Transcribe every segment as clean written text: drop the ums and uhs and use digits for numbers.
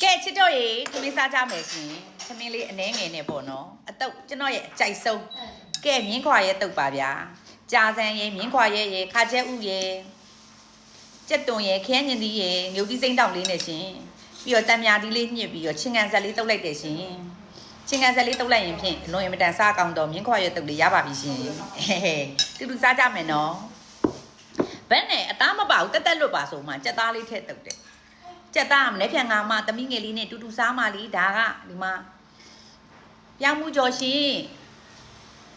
ကဲချစ်တော့ရေသမီးစားကြမယ်ရှင်သမီးလေးအနှဲငယ်နဲ့ပေါ့နော်အတုပ်ကျွန်တော်ရဲ့အကြိုက်ဆုံးကဲမြင်းခွာရဲ့တုပ်ပါဗျာကြာစံရေမြင်းခွာရဲ့ရေခါကျဲဥရေကြက်တွန်ရေခင်းညင်သီးရေငုတ်သီးစိမ့်တောင်လေးနဲ့ရှင်ပြီးတော့တံမြာသီးလေးညှစ်ပြီးတော့ချင်းကန်ဆက်လေးတုပ်လိုက်တယ်ရှင်ချင်းကန်ဆက်လေးတုပ်လိုက်ရင်ဖြင့်အလွန်အမတန်စားကောင်းတော့မြင်းခွာရဲ့တုပ်လေးရပါပြီရှင်တူတူစားကြမယ်နော်ဘယ်နဲ့အသားမပါဘူးတက်တက်လွတ်ပါဆိုမှကြက်သားလေးထည့်တုပ်တယ်ကြက်သားမလဲဖြန်ငါမသမီးငယ်လေးနဲ့တူတူစားမလေးဒါကဒီမှာပြောင်းမှုကြော်ရှင်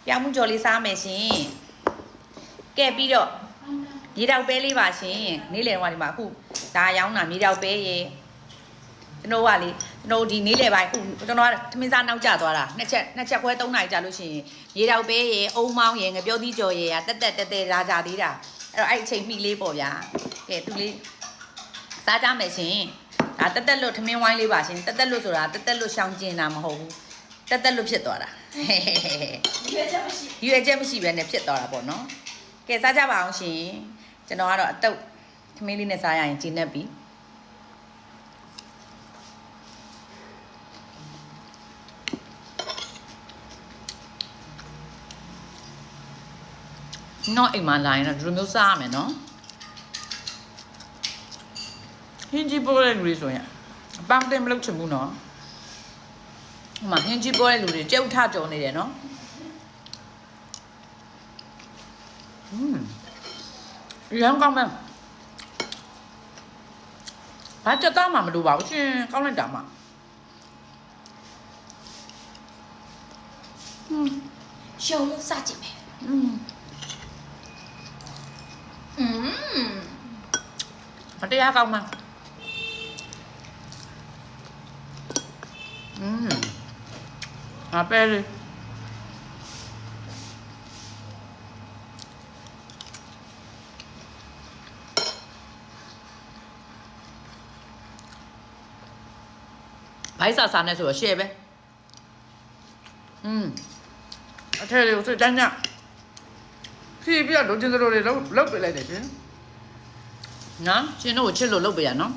ပြောင်းမှုကြော်လေးစားမယ်ရှင်ကဲပြီးတော့မြေတောက်ပဲလေးပါရှင်နေ့လယ်ကဒီမှာအခုဒါရောင်းတာမြေတောက်ပဲရေကျွန်တော်ကလေကျွန်တော်ဒီနေ့လယ်ပိုင်းအခုကျွန်တော်ကသမင်းစားနောက်ကျသွားတာနှစ်ချက်ခွဲ3နာရီကြာလို့ရှိရင်မြေတောက်ပဲရေအုံမောင်းရေငပြောသီးကြော်ရေကတက်လာကြသေးတာအဲ့တော့အဲ့အချိန်မိလေးပေါ့ဗျာကဲသူလေးစားကြမယ်ရှင်ဒါတက်လွတ်ထမင်းဝိုင်းလေးပါရှင်တက်လွတ်ဆိုတာတက်လွတ်ရှောင်းကျင်တာမဟုတ်ဘူးတက်လွတ်ဖြစ်သွားတာရွေချက်မရှိပဲနဲ့ဖြစ်သွားတာပေါ့နော်ကဲစားကြပါအောင်ရှင်ကျွန်တော်ကတော့အတုပ်ထမင်းလေးနဲ့စားရရင်ကျဉ်နေပြီနော်အိမ်မှာလာရင်တော့ဒီလိုမျိုးစားရမယ်နော်ဟင်းကြီးပိုးတဲ့လူတွေဆိုရင်အပန်းတင်မလုပ်ချင်ဘူးနော်ဟိုမှာဟင်းကြီးပိုးတဲ့လူတွေကြက်ဥထကြော်နေတယ်နော်ရမ်းကောင်းမယ်ဘာကြက်သားမှမလိုပါဘူးရှင်ကောင်းလိုက်တာမှရှုံလို့စကြည့်မယ်မတရားကောင်းမှာအပဲလေဘိုက်စာနဲ့ဆိုတော့ရှယ်ပဲအထက်လေးကိုစိတ်တန်းညဖြည်းပြတော့ကျင်းတို့လေးလောက်ပြလိုက်တယ်ရှင်နော်ကျင်းတို့ကိုချစ်လို့လောက်ပြရနော်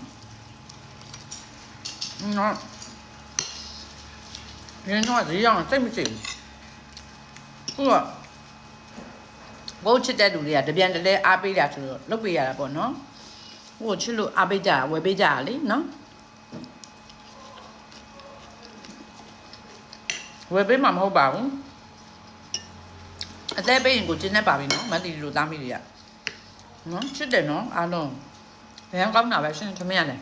နော်ရင်းတော့ဒီအောင်စိတ်မချဘူးဟုတ်ကဘိုးချစ်တဲ့လူတွေကတပြန်တလဲအားပေးတာဆိုတော့လောက်ပြရတာပေါ့နော်ဟိုချစ်လို့အားပေးကြဝယ်ပေးကြရလေနော်ဝယ်ပေးမှာမဟုတ်ပါဘူးအသက်ပေးရင်ကိုကျင်းနေပါပြီနော်မတီလိုသားမိတွေကနော်ချစ်တယ်နော်အားလုံးဘယ်ကောင်းတာပဲရှင်ထမင်းရတယ်